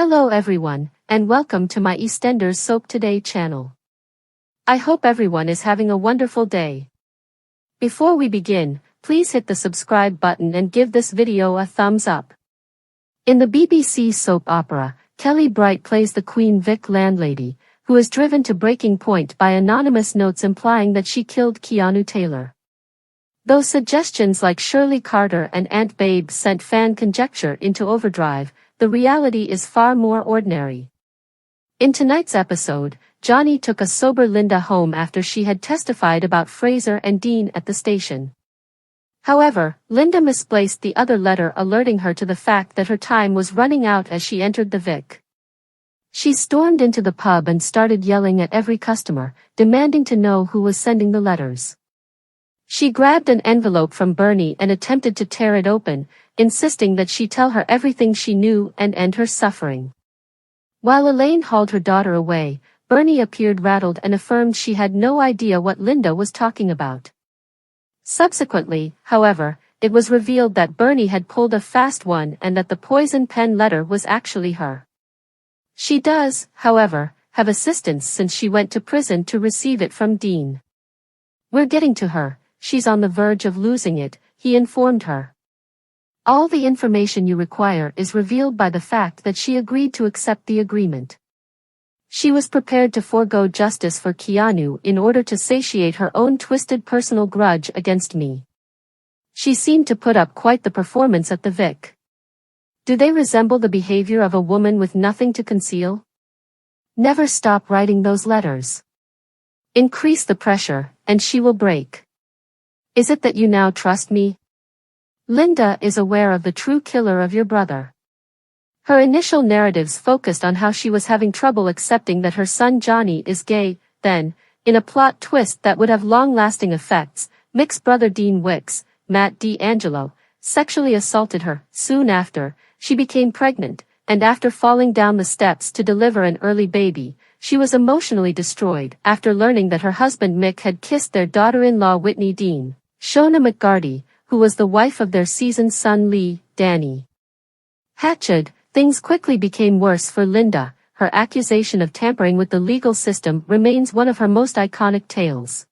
Hello everyone, and welcome to my Eastenders Soap Today channel. I hope everyone is having a wonderful day. Before we begin, please hit the subscribe button and give this video a thumbs up. In the BBC soap opera, Kelly Bright plays the Queen Vic landlady, who is driven to breaking point by anonymous notes implying that she killed Keanu Taylor. Though suggestions like Shirley Carter and Aunt Babe sent fan conjecture into overdrive, the reality is far more ordinary. In tonight's episode, Johnny took a sober Linda home after she had testified about Fraser and Dean at the station. However, Linda misplaced the other letter alerting her to the fact that her time was running out as she entered the Vic. She stormed into the pub and started yelling at every customer, demanding to know who was sending the letters. She grabbed an envelope from Bernie and attempted to tear it open, insisting that she tell her everything she knew and end her suffering. While Elaine hauled her daughter away, Bernie appeared rattled and affirmed she had no idea what Linda was talking about. Subsequently, however, it was revealed that Bernie had pulled a fast one and that the poison pen letter was actually her. She does, however, have assistance since she went to prison to receive it from Dean. "We're getting to her, she's on the verge of losing it," he informed her. "All the information you require is revealed by the fact that she agreed to accept the agreement. She was prepared to forego justice for Keanu in order to satiate her own twisted personal grudge against me. She seemed to put up quite the performance at the Vic. Do they resemble the behavior of a woman with nothing to conceal? Never stop writing those letters. Increase the pressure, and she will break. Is it that you now trust me? Linda is aware of the true killer of your brother." Her initial narratives focused on how she was having trouble accepting that her son Johnny is gay. Then, in a plot twist that would have long-lasting effects, Mick's brother Dean Wicks, Matt D'Angelo, sexually assaulted her. Soon after, she became pregnant, and after falling down the steps to deliver an early baby, she was emotionally destroyed after learning that her husband Mick had kissed their daughter-in-law Whitney Dean, Shona McGarty, who was the wife of their seasoned son Lee, Danny. Hatched, things quickly became worse for Linda. Her accusation of tampering with the legal system remains one of her most iconic tales.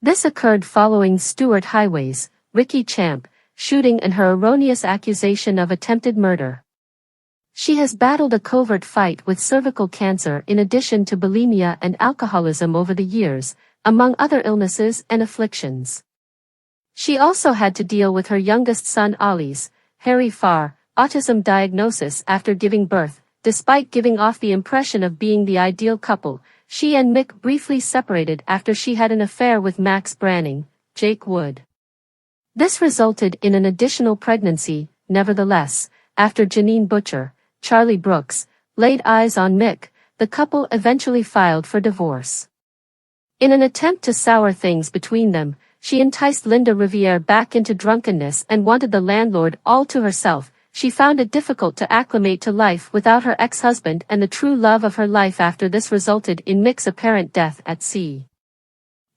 This occurred following Stuart Highway's, Ricky Champ, shooting and her erroneous accusation of attempted murder. She has battled a covert fight with cervical cancer in addition to bulimia and alcoholism over the years, among other illnesses and afflictions. She also had to deal with her youngest son Ollie's, Harry Farr, autism diagnosis after giving birth. Despite giving off the impression of being the ideal couple, she and Mick briefly separated after she had an affair with Max Branning, Jake Wood. This resulted in an additional pregnancy. Nevertheless, after Janine Butcher, Charlie Brooks, laid eyes on Mick, the couple eventually filed for divorce. In an attempt to sour things between them, she enticed Linda Riviere back into drunkenness and wanted the landlord all to herself. She found it difficult to acclimate to life without her ex-husband and the true love of her life after this resulted in Mick's apparent death at sea.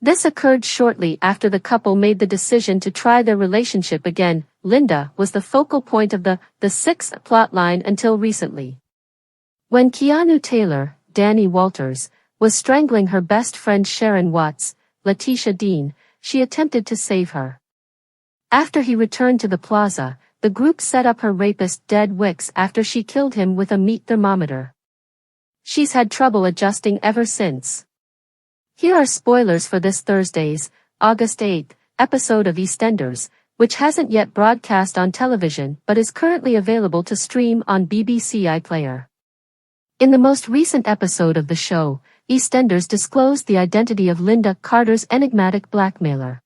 This occurred shortly after the couple made the decision to try their relationship again. Linda was the focal point of the sixth plotline until recently. When Keanu Taylor, Danny Walters, was strangling her best friend Sharon Watts, Letitia Dean, she attempted to save her. After he returned to the plaza, the group set up her rapist Dead Wicks after she killed him with a meat thermometer. She's had trouble adjusting ever since. Here are spoilers for this Thursday's, August 8th, episode of Eastenders, which hasn't yet broadcast on television but is currently available to stream on BBC iPlayer. In the most recent episode of the show, Eastenders disclosed the identity of Linda Carter's enigmatic blackmailer.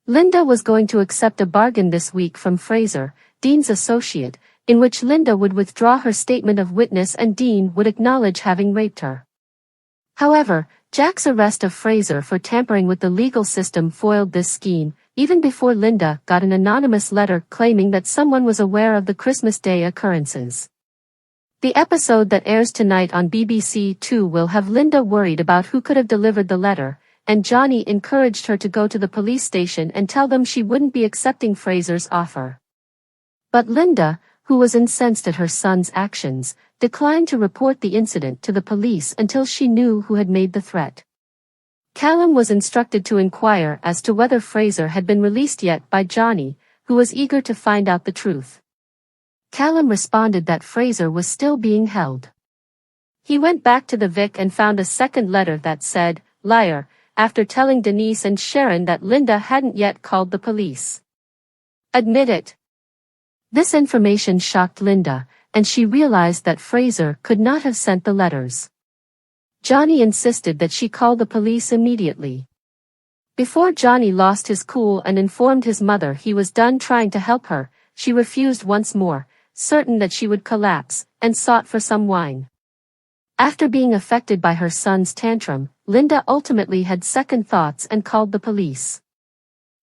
Linda was going to accept a bargain this week from Fraser, Dean's associate, in which Linda would withdraw her statement of witness and Dean would acknowledge having raped her. However, Jack's arrest of Fraser for tampering with the legal system foiled this scheme, even before Linda got an anonymous letter claiming that someone was aware of the Christmas Day occurrences. The episode that airs tonight on BBC Two will have Linda worried about who could have delivered the letter, and Johnny encouraged her to go to the police station and tell them she wouldn't be accepting Fraser's offer. But Linda, who was incensed at her son's actions, declined to report the incident to the police until she knew who had made the threat. Callum was instructed to inquire as to whether Fraser had been released yet by Johnny, who was eager to find out the truth. Callum responded that Fraser was still being held. He went back to the Vic and found a second letter that said, "Liar," after telling Denise and Sharon that Linda hadn't yet called the police. "Admit it." This information shocked Linda, and she realized that Fraser could not have sent the letters. Johnny insisted that she call the police immediately. Before Johnny lost his cool and informed his mother he was done trying to help her, she refused once more, certain that she would collapse, and sought for some wine. After being affected by her son's tantrum, Linda ultimately had second thoughts and called the police.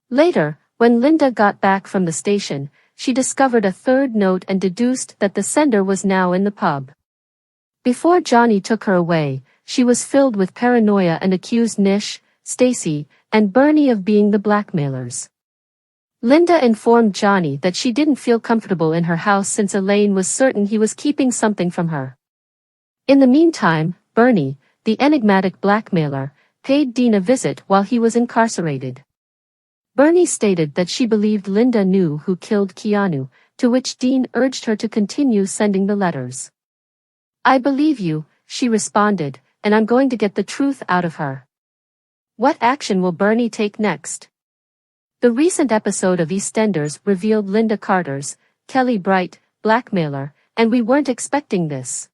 Later, when Linda got back from the station, she discovered a third note and deduced that the sender was now in the pub. Before Johnny took her away, she was filled with paranoia and accused Nish, Stacy, and Bernie of being the blackmailers. Linda informed Johnny that she didn't feel comfortable in her house since Elaine was certain he was keeping something from her. In the meantime, Bernie, the enigmatic blackmailer, paid Dean a visit while he was incarcerated. Bernie stated that she believed Linda knew who killed Keanu, to which Dean urged her to continue sending the letters. "I believe you," she responded, "and I'm going to get the truth out of her." What action will Bernie take next? The recent episode of Eastenders revealed Linda Carter's, Kelly Bright, blackmailer, and we weren't expecting this.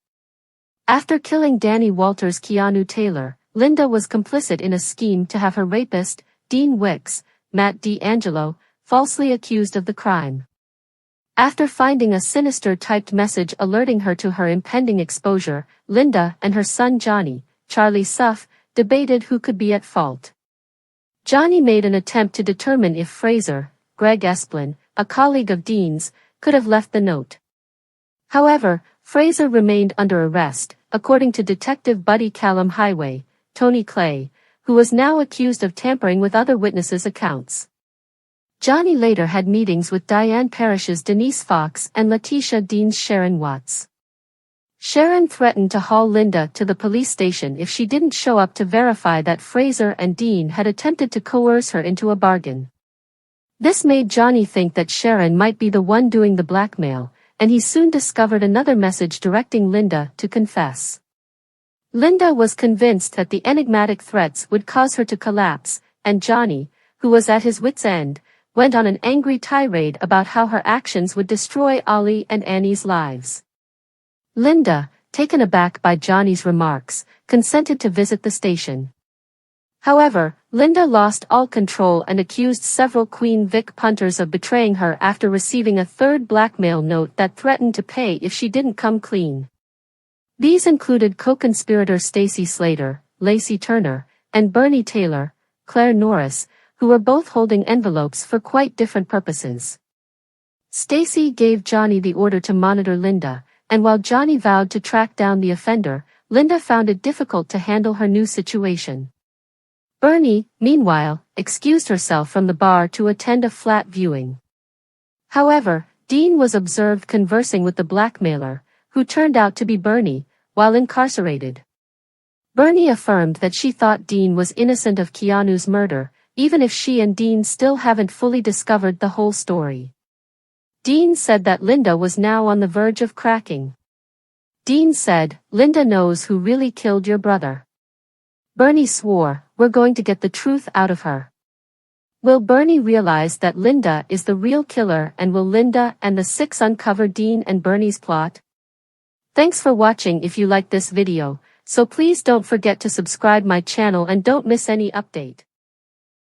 After killing Danny Walters' Keanu Taylor, Linda was complicit in a scheme to have her rapist, Dean Wicks, Matt D'Angelo, falsely accused of the crime. After finding a sinister typed message alerting her to her impending exposure, Linda and her son Johnny, Charlie Suff, debated who could be at fault. Johnny made an attempt to determine if Fraser, Greg Esplin, a colleague of Dean's, could have left the note. However, Fraser remained under arrest, according to Detective Buddy Callum Highway, Tony Clay, who was now accused of tampering with other witnesses' accounts. Johnny later had meetings with Diane Parrish's Denise Fox and Letitia Dean's Sharon Watts. Sharon threatened to haul Linda to the police station if she didn't show up to verify that Fraser and Dean had attempted to coerce her into a bargain. This made Johnny think that Sharon might be the one doing the blackmail, and he soon discovered another message directing Linda to confess. Linda was convinced that the enigmatic threats would cause her to collapse, and Johnny, who was at his wit's end, went on an angry tirade about how her actions would destroy Ollie and Annie's lives. Linda, taken aback by Johnny's remarks, consented to visit the station. However, Linda lost all control and accused several Queen Vic punters of betraying her after receiving a third blackmail note that threatened to pay if she didn't come clean. These included co-conspirator Stacy Slater, Lacey Turner, and Bernie Taylor, Claire Norris, who were both holding envelopes for quite different purposes. Stacy gave Johnny the order to monitor Linda, and while Johnny vowed to track down the offender, Linda found it difficult to handle her new situation. Bernie, meanwhile, excused herself from the bar to attend a flat viewing. However, Dean was observed conversing with the blackmailer, who turned out to be Bernie, while incarcerated. Bernie affirmed that she thought Dean was innocent of Keanu's murder, even if she and Dean still haven't fully discovered the whole story. Dean said that Linda was now on the verge of cracking. Dean said, "Linda knows who really killed your brother." Bernie swore, "We're going to get the truth out of her." Will Bernie realize that Linda is the real killer, and will Linda and the six uncover Dean and Bernie's plot? Thanks for watching. If you like this video, so please don't forget to subscribe my channel and don't miss any update.